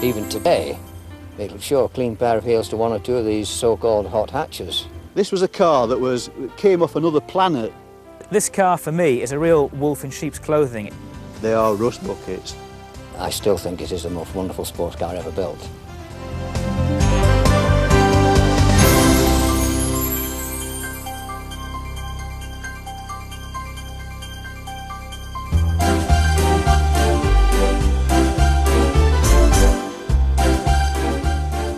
Even today, it'll show a clean pair of heels to one or two of these so-called hot hatches. This was a car that came off another planet. This car, for me, is a real wolf in sheep's clothing. They are rust buckets. I still think it is the most wonderful sports car ever built.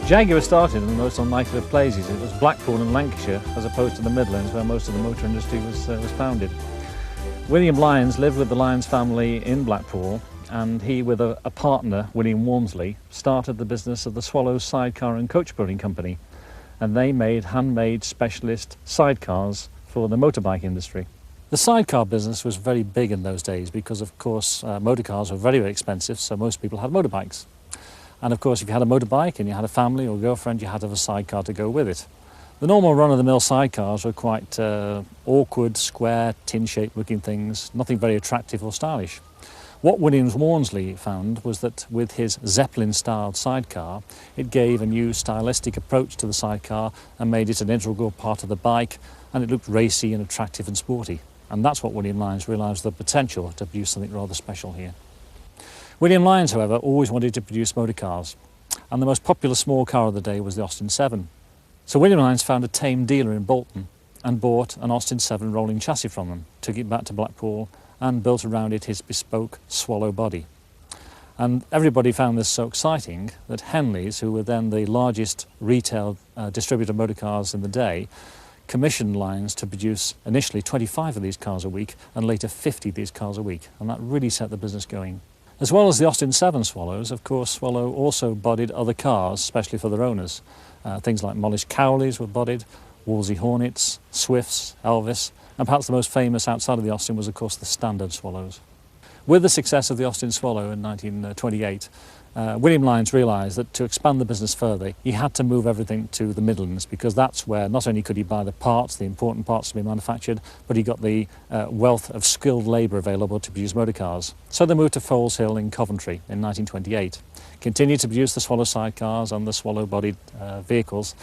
Jaguar started in the most unlikely of places. It was Blackpool and Lancashire, as opposed to the Midlands, where most of the motor industry was founded. William Lyons lived with the Lyons family in Blackpool, and he, with a partner, William Walmsley, started the business of the Swallows Sidecar and Coach Building Company, and they made handmade specialist sidecars for the motorbike industry. The sidecar business was very big in those days because, of course, motor cars were very, very expensive, so most people had motorbikes. And of course, if you had a motorbike and you had a family or girlfriend, you had to have a sidecar to go with it. The normal run-of-the-mill sidecars were quite awkward, square, tin-shaped looking things, nothing very attractive or stylish. What William Walmsley found was that with his Zeppelin-styled sidecar, it gave a new stylistic approach to the sidecar and made it an integral part of the bike, and it looked racy and attractive and sporty. And that's what William Lyons realised the potential to produce something rather special here. William Lyons, however, always wanted to produce motor cars, and the most popular small car of the day was the Austin 7. So William Lyons found a tame dealer in Bolton and bought an Austin 7 rolling chassis from them, took it back to Blackpool and built around it his bespoke Swallow body. And everybody found this so exciting that Henleys, who were then the largest retail distributor of motor cars in the day, commissioned Lyons to produce initially 25 of these cars a week and later 50 of these cars a week, and that really set the business going. As well as the Austin 7 Swallows, of course, Swallow also bodied other cars, especially for their owners. Things like Mollish Cowleys were bodied, Wolsey Hornets, Swifts, Elvis, and perhaps the most famous outside of the Austin was, of course, the Standard Swallows. With the success of the Austin Swallow in 1928, William Lyons realised that to expand the business further, he had to move everything to the Midlands, because that's where not only could he buy the parts, the important parts to be manufactured, but he got the wealth of skilled labour available to produce motor cars. So they moved to Foles Hill in Coventry in 1928, continued to produce the Swallow sidecars and the Swallow-bodied vehicles,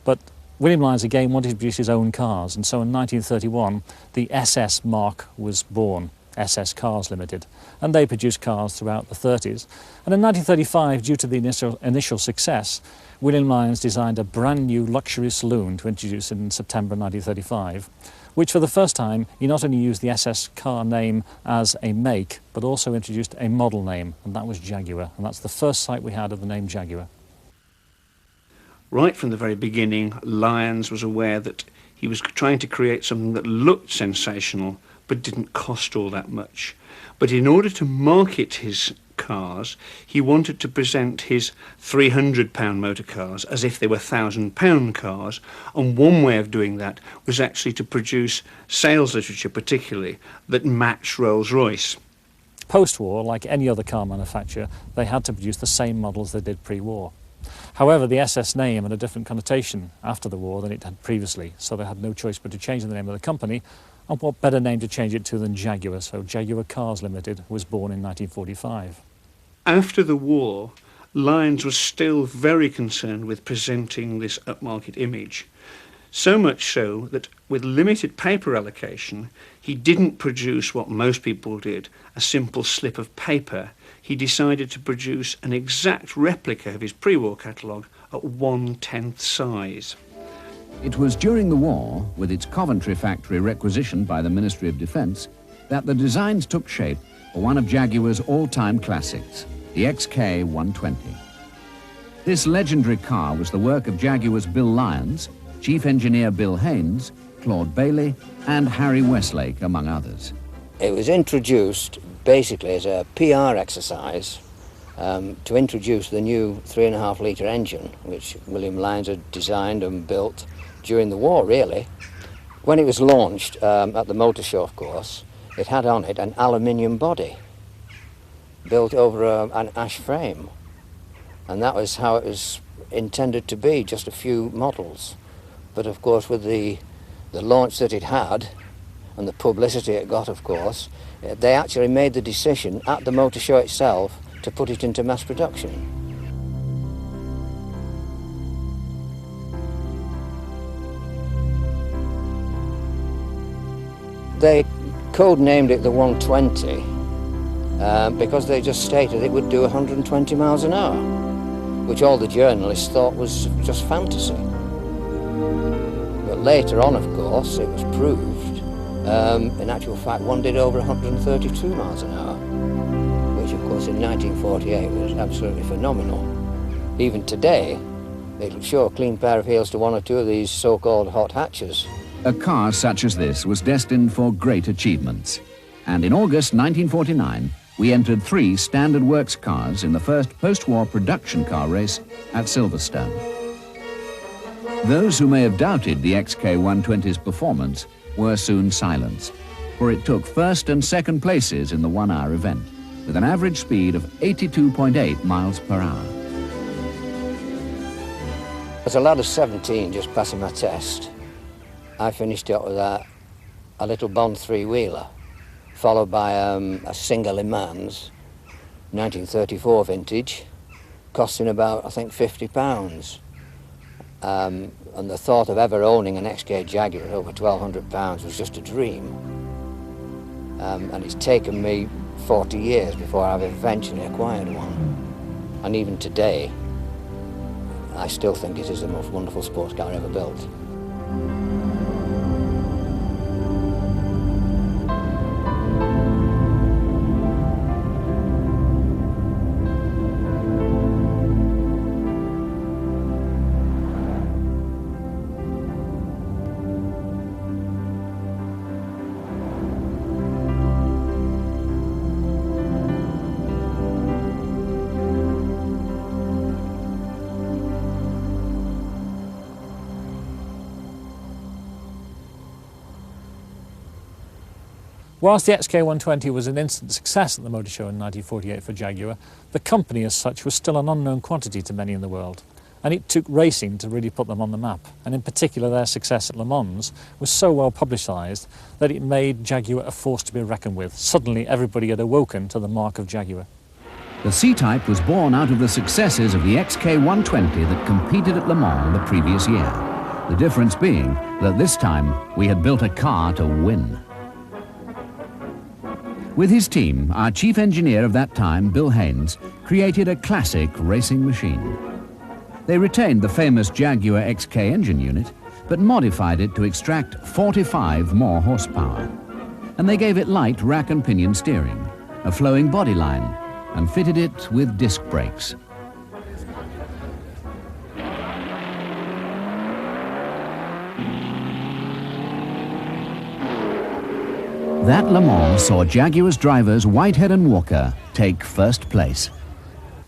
but William Lyons again wanted to produce his own cars, and so in 1931 the SS marque was born. SS Cars Limited, and they produced cars throughout the 30s. And in 1935, due to the initial success, William Lyons designed a brand new luxury saloon to introduce in September 1935, which for the first time he not only used the SS car name as a make, but also introduced a model name, and that was Jaguar, and that's the first sight we had of the name Jaguar. Right from the very beginning, Lyons was aware that he was trying to create something that looked sensational but didn't cost all that much. But in order to market his cars, he wanted to present his £300 motor cars as if they were £1,000 cars, and one way of doing that was actually to produce sales literature, particularly, that matched Rolls-Royce. Post-war, like any other car manufacturer, they had to produce the same models they did pre-war. However, the SS name had a different connotation after the war than it had previously, so they had no choice but to change the name of the company. And what better name to change it to than Jaguar? So Jaguar Cars Limited was born in 1945. After the war, Lyons was still very concerned with presenting this upmarket image. So much so that with limited paper allocation, he didn't produce what most people did, a simple slip of paper. He decided to produce an exact replica of his pre-war catalogue at 1/10 size. It was during the war, with its Coventry factory requisitioned by the Ministry of Defence, that the designs took shape for one of Jaguar's all-time classics, the XK 120. This legendary car was the work of Jaguar's Bill Lyons, Chief Engineer Bill Haynes, Claude Bailey, and Harry Westlake, among others. It was introduced basically as a PR exercise to introduce the new 3.5 litre engine, which William Lyons had designed and built during the war, really. When it was launched at the motor show, of course, it had on it an aluminium body built over an ash frame, and that was how it was intended to be, just a few models. But of course, with the launch that it had and the publicity it got, of course, they actually made the decision at the motor show itself to put it into mass production. They code-named it the 120 because they just stated it would do 120 miles an hour, which all the journalists thought was just fantasy. But later on, of course, it was proved, in actual fact, one did over 132 miles an hour, which, of course, in 1948 was absolutely phenomenal. Even today, it'll show a clean pair of heels to one or two of these so-called hot hatches. A car such as this was destined for great achievements. And in August 1949, we entered 3 standard works cars in the first post-war production car race at Silverstone. Those who may have doubted the XK120's performance were soon silenced, for it took first and second places in the 1-hour event, with an average speed of 82.8 miles per hour. As a lad of 17, just passing my test, I finished up with a little Bond 3-wheeler, followed by a single Le Mans, 1934 vintage, costing about, I think, £50. And the thought of ever owning an XK Jaguar at over £1,200 was just a dream. And it's taken me 40 years before I've eventually acquired one. And even today, I still think it is the most wonderful sports car ever built. Whilst the XK120 was an instant success at the motor show in 1948 for Jaguar, the company as such was still an unknown quantity to many in the world. And it took racing to really put them on the map. And in particular, their success at Le Mans was so well publicised that it made Jaguar a force to be reckoned with. Suddenly, everybody had awoken to the mark of Jaguar. The C-Type was born out of the successes of the XK120 that competed at Le Mans the previous year. The difference being that this time we had built a car to win. With his team, our chief engineer of that time, Bill Haynes, created a classic racing machine. They retained the famous Jaguar XK engine unit, but modified it to extract 45 more horsepower. And they gave it light rack and pinion steering, a flowing body line, and fitted it with disc brakes. That Le Mans saw Jaguar's drivers Whitehead and Walker take first place.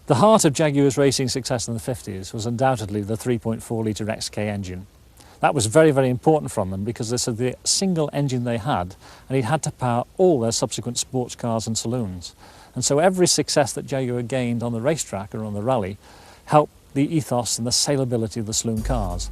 The heart of Jaguar's racing success in the 50s was undoubtedly the 3.4-litre XK engine. That was very, very important from them because this was the single engine they had, and it had to power all their subsequent sports cars and saloons. And so every success that Jaguar gained on the racetrack or on the rally helped the ethos and the saleability of the saloon cars.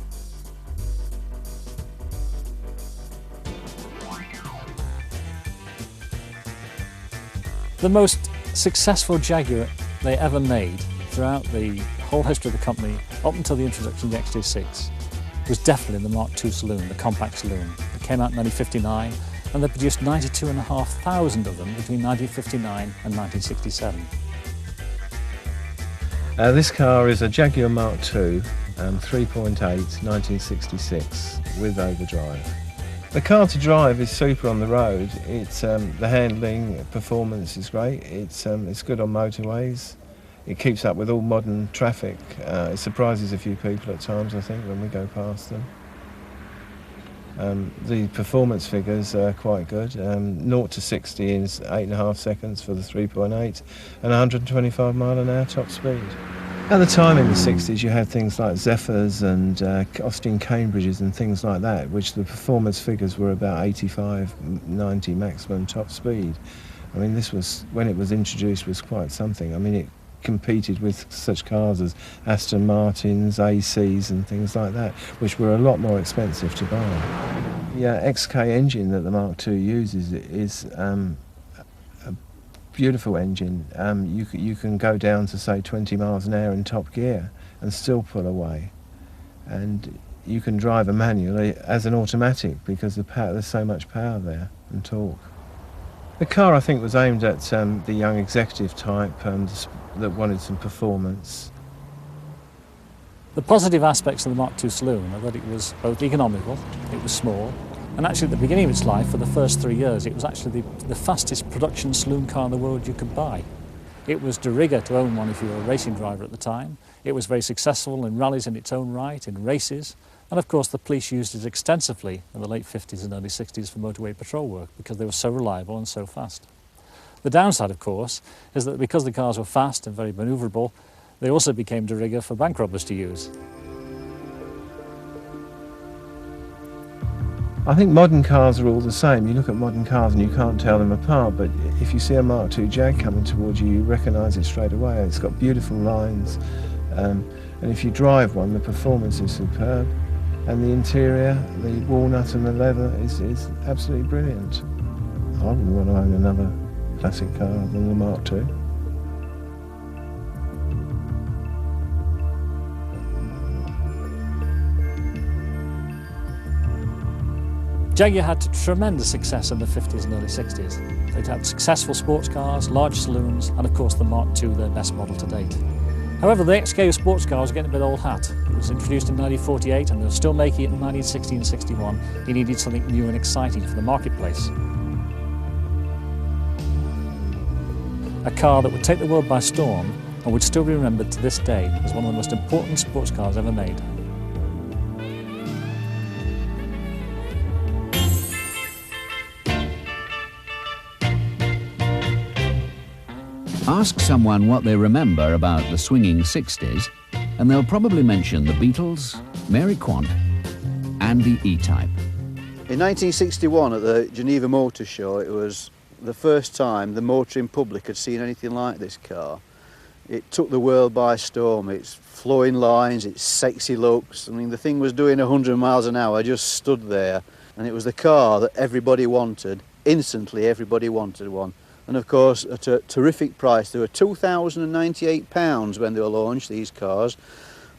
The most successful Jaguar they ever made throughout the whole history of the company, up until the introduction of the XT6, was definitely the Mark II saloon, the compact saloon. It came out in 1959, and they produced 92,500 of them between 1959 and 1967. This car is a Jaguar Mark II, 3.8, 1966, with overdrive. The car to drive is super on the road. It's the handling, performance is great. It's good on motorways. It keeps up with all modern traffic. It surprises a few people at times, I think, when we go past them. The performance figures are quite good. 0 to 60 in 8.5 seconds for the 3.8 and 125 mile an hour top speed. At the time in the 60s you had things like Zephyrs and Austin Cambridges and things like that, which the performance figures were about 85, 90 maximum top speed. I mean, this was, when it was introduced, was quite something. I mean, it competed with such cars as Aston Martins, ACs and things like that, which were a lot more expensive to buy. The XK engine that the Mark II uses is a beautiful engine. You can go down to, say, 20 miles an hour in top gear and still pull away. And you can drive a manual as an automatic because there's so much power there. and talk. The car, I think, was aimed at the young executive type that wanted some performance. The positive aspects of the Mark II saloon are that it was both economical, it was small, and actually at the beginning of its life, for the first 3 years, it was actually the fastest production saloon car in the world you could buy. It was de rigueur to own one if you were a racing driver at the time. It was very successful in rallies in its own right, in races, and of course the police used it extensively in the late 50s and early 60s for motorway patrol work because they were so reliable and so fast. The downside, of course, is that because the cars were fast and very manoeuvrable, they also became de rigueur for bank robbers to use. I think modern cars are all the same. You look at modern cars and you can't tell them apart, but if you see a Mark II Jag coming towards you, you recognise it straight away. It's got beautiful lines, and if you drive one, the performance is superb, and the interior, the walnut and the leather is absolutely brilliant. I wouldn't want to own another classic car than the Mark II. Jaguar had tremendous success in the 50s and early 60s. They'd had successful sports cars, large saloons, and of course the Mark II, their best model to date. However, the XK sports car was getting a bit old hat. It was introduced in 1948 and they were still making it in 1960 and 61. He needed something new and exciting for the marketplace. A car that would take the world by storm and would still be remembered to this day as one of the most important sports cars ever made. Ask someone what they remember about the swinging 60s, and they'll probably mention the Beatles, Mary Quant, and the E-Type. In 1961 at the Geneva Motor Show, it was the first time the motoring public had seen anything like this car. It took the world by storm. Its flowing lines, its sexy looks. I mean, the thing was doing 100 miles an hour, just stood there. And it was the car that everybody wanted. Instantly, everybody wanted one. And of course, at a terrific price. They were £2,098 when they were launched, these cars.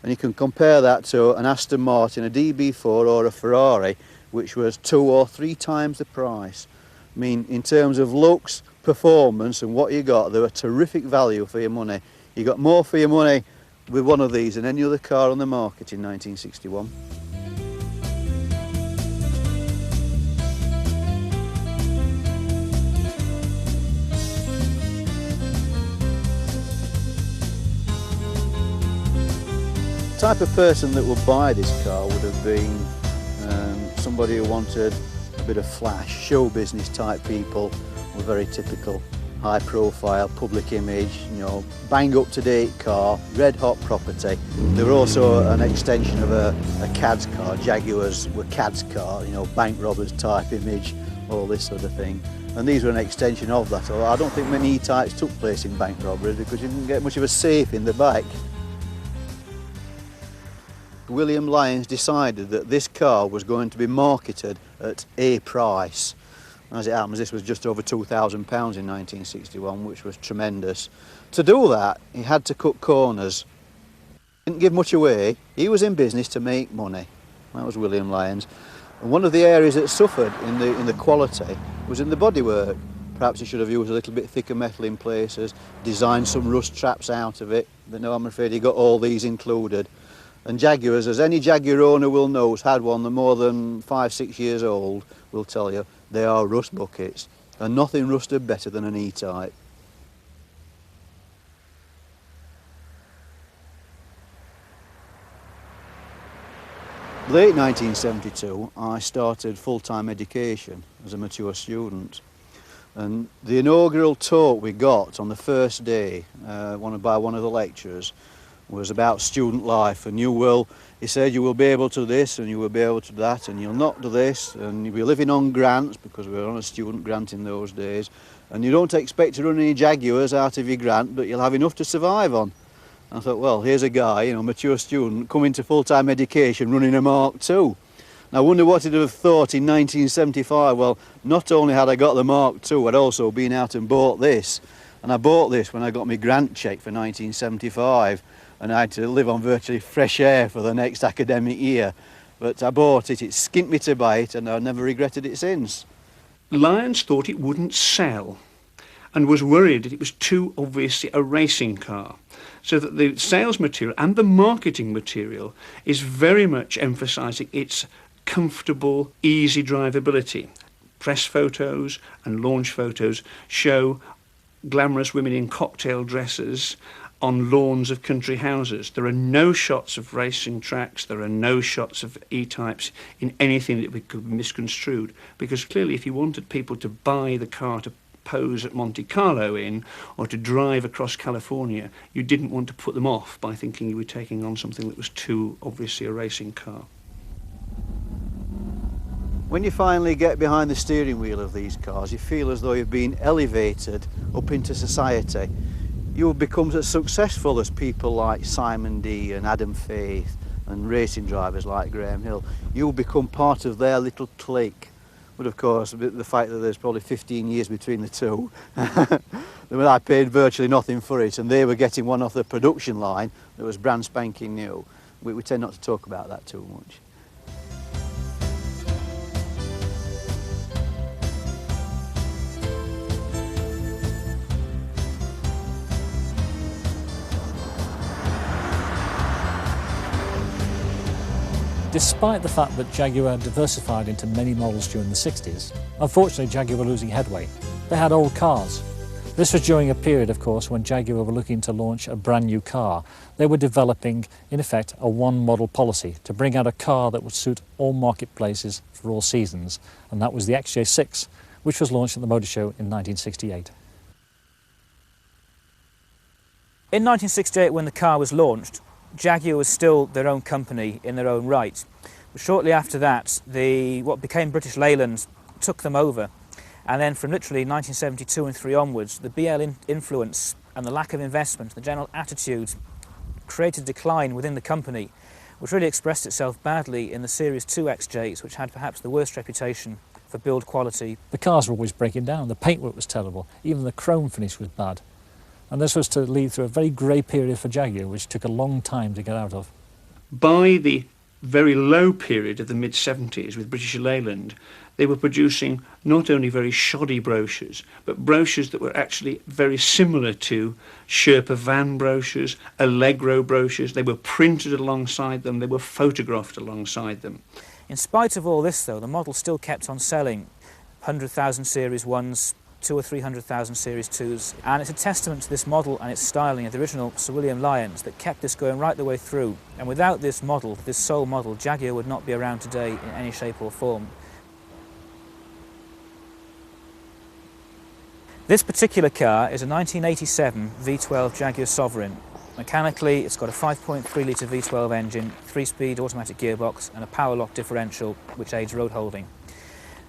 And you can compare that to an Aston Martin, a DB4 or a Ferrari, which was 2 or 3 times the price. I mean, in terms of looks, performance and what you got, they were terrific value for your money. You got more for your money with one of these than any other car on the market in 1961. The type of person that would buy this car would have been somebody who wanted a bit of flash, show business type people were very typical, high profile, public image, you know, bang up to date car, red hot property. They were also an extension of a CAD's car. Jaguars were CAD's car, you know, bank robbers type image, all this sort of thing. And these were an extension of that. I don't think many E-types took place in bank robberies because you didn't get much of a safe in the back. William Lyons decided that this car was going to be marketed at a price. As it happens, this was just over £2,000 in 1961, which was tremendous. To do that, he had to cut corners. Didn't give much away. He was in business to make money. That was William Lyons. And one of the areas that suffered in the quality was in the bodywork. Perhaps he should have used a little bit thicker metal in places, designed some rust traps out of it, but no, I'm afraid he got all these included. And Jaguars, as any Jaguar owner will know, who's had one more than 5-6 years old, will tell you, they are rust buckets. And nothing rusted better than an E-Type. Late 1972, I started full-time education as a mature student. And the inaugural talk we got on the first day, by one of the lecturers, was about student life. And he said, you will be able to do this and you will be able to do that and you'll not do this and you'll be living on grants, because we were on a student grant in those days, and you don't expect to run any Jaguars out of your grant, but you'll have enough to survive on. And I thought, well, here's a guy, you know, mature student, coming to full-time education running a Mark II. And I wonder what he'd have thought in 1975. Well, not only had I got the Mark II, I'd also been out and bought this. And I bought this when I got my grant cheque for 1975. And I had to live on virtually fresh air for the next academic year. But I bought it, it skint me to buy it, and I've never regretted it since. Lyons thought it wouldn't sell and was worried that it was too obviously a racing car. So that the sales material and the marketing material is very much emphasising its comfortable, easy drivability. Press photos and launch photos show glamorous women in cocktail dresses on lawns of country houses. There are no shots of racing tracks, there are no shots of E-types in anything that could be misconstrued, because clearly if you wanted people to buy the car to pose at Monte Carlo in, or to drive across California, you didn't want to put them off by thinking you were taking on something that was too obviously a racing car. When you finally get behind the steering wheel of these cars, you feel as though you've been elevated up into society. You will become as successful as people like Simon Dee and Adam Faith and racing drivers like Graham Hill. You will become part of their little clique. But of course, the fact that there's probably 15 years between the two, I paid virtually nothing for it, and they were getting one off the production line that was brand spanking new. We tend not to talk about that too much. Despite the fact that Jaguar diversified into many models during the 60s, unfortunately Jaguar were losing headway. They had old cars. This was during a period, of course, when Jaguar were looking to launch a brand new car. They were developing, in effect, a one-model policy to bring out a car that would suit all marketplaces for all seasons, and that was the XJ6, which was launched at the Motor Show in 1968. In 1968, when the car was launched, Jaguar was still their own company in their own right. But shortly after that, what became British Leyland took them over. And then from literally 1972 and 3 onwards, the BL influence and the lack of investment, the general attitude, created a decline within the company, which really expressed itself badly in the Series 2 XJs, which had perhaps the worst reputation for build quality. The cars were always breaking down, the paintwork was terrible, even the chrome finish was bad. And this was to lead through a very grey period for Jaguar, which took a long time to get out of. By the very low period of the mid-70s with British Leyland, they were producing not only very shoddy brochures, but brochures that were actually very similar to Sherpa van brochures, Allegro brochures. They were printed alongside them, they were photographed alongside them. In spite of all this, though, the model still kept on selling 100,000 Series 1s, 200,000 or 300,000 Series 2s, and it's a testament to this model and its styling of the original Sir William Lyons that kept this going right the way through. And without this model, this sole model, Jaguar would not be around today in any shape or form. This particular car is a 1987 V12 Jaguar Sovereign. Mechanically, it's got a 5.3 litre V12 engine, 3-speed automatic gearbox and a power lock differential which aids road holding.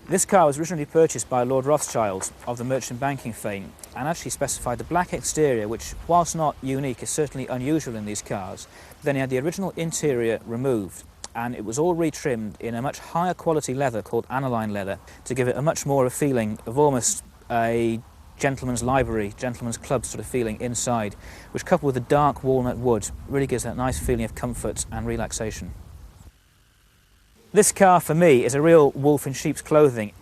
This car was originally purchased by Lord Rothschild of the merchant banking fame and actually specified the black exterior, which, whilst not unique, is certainly unusual in these cars. Then he had the original interior removed and it was all retrimmed in a much higher quality leather called aniline leather to give it a much more a feeling of almost a gentleman's library, gentleman's club sort of feeling inside, which coupled with the dark walnut wood really gives that nice feeling of comfort and relaxation. This car, for me, is a real wolf in sheep's clothing.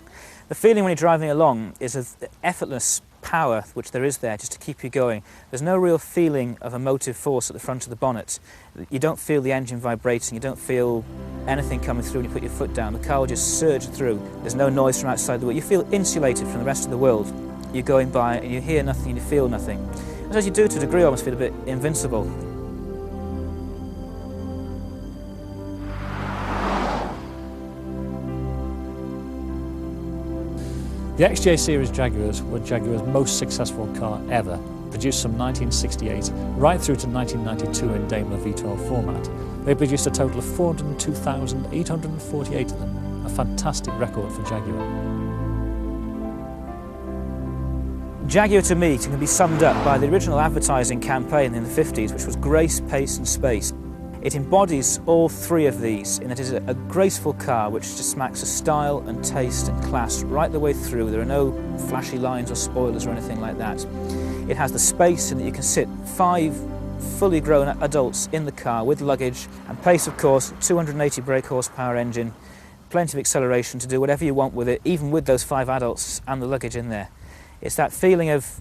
The feeling when you're driving along is of effortless power, which there is there, just to keep you going. There's no real feeling of a motive force at the front of the bonnet. You don't feel the engine vibrating, you don't feel anything coming through when you put your foot down. The car will just surge through. There's no noise from outside the world. You feel insulated from the rest of the world. You're going by and you hear nothing and you feel nothing. And as you do, to a degree, almost feel a bit invincible. The XJ series Jaguars were Jaguar's most successful car ever, produced from 1968 right through to 1992 in Daimler V12 format. They produced a total of 402,848 of them, a fantastic record for Jaguar. Jaguar, to me, can be summed up by the original advertising campaign in the 50s, which was grace, pace and space. It embodies all three of these in that it is a graceful car which just smacks of style and taste and class right the way through. There are no flashy lines or spoilers or anything like that. It has the space in that you can sit 5 fully grown adults in the car with luggage, and pace, of course, 280 brake horsepower engine, plenty of acceleration to do whatever you want with it, even with those 5 adults and the luggage in there. It's that feeling of,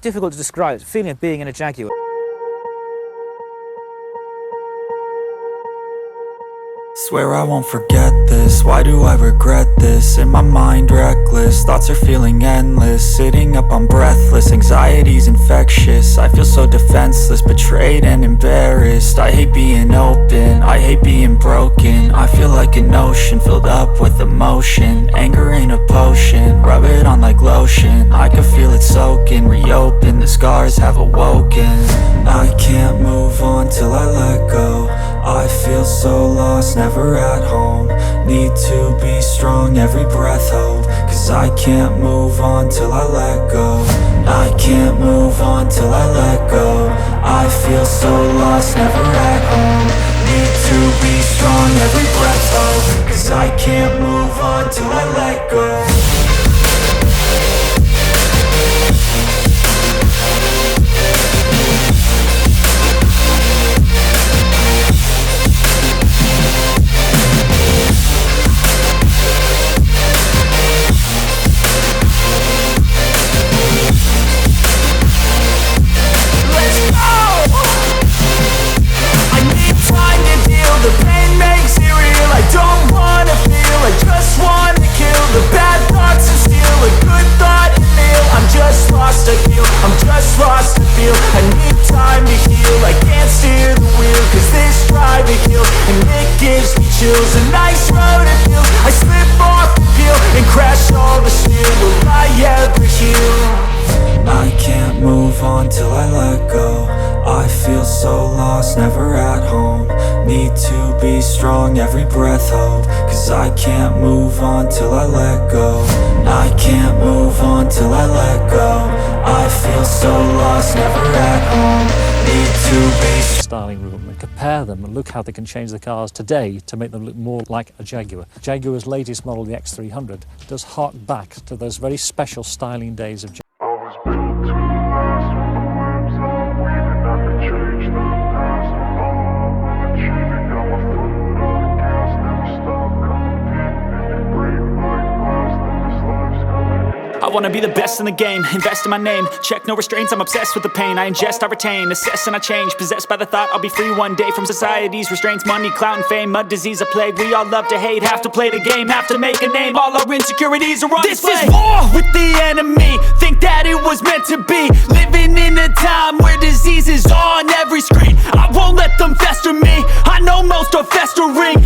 difficult to describe, feeling of being in a Jaguar. Swear I won't forget this, why do I regret this? In my mind reckless, thoughts are feeling endless. Sitting up I'm breathless, anxiety's infectious. I feel so defenseless, betrayed and embarrassed. I hate being open, I hate being broken. I feel like an ocean filled up with emotion. Anger ain't a potion, rub it on like lotion. I can feel it soaking, reopen, the scars have awoken. I can't move on till I let go. I feel so lost, never at home. Need to be strong, every breath hope. Cause I can't move on till I let go. I can't move on till I let go. I feel so lost, never at home. Need to be strong, every breath hope. Cause I can't move on till I let go. The pain makes it real, I don't wanna feel, I just wanna kill the bad thoughts and steal a good thought and feel. I'm just lost, I feel, I'm just lost, I feel. I need time to heal, I can't steer the wheel. Cause this drive it kills, and it gives me chills. A nice road it feels, I slip off the peel and crash all the steel. Will I ever heal? I can't move on till I let go. I feel so lost, never at home. Need to be strong, every breath hope. Cause I can't move on till I let go. I can't move on till I let go. I feel so lost, never at home. Need to be styling room and compare them and look how they can change the cars today to make them look more like a Jaguar. Jaguar's latest model, the X300, does hark back to those very special styling days of Jaguar. I wanna be the best in the game, invest in my name. Check no restraints, I'm obsessed with the pain. I ingest, I retain, assess and I change. Possessed by the thought I'll be free one day from society's restraints. Money, clout and fame, mud, disease, a plague. We all love to hate, have to play the game, have to make a name. All our insecurities are on display. This is war with the enemy, think that it was meant to be. Living in a time where disease is on every screen. I won't let them fester me, I know most are festering.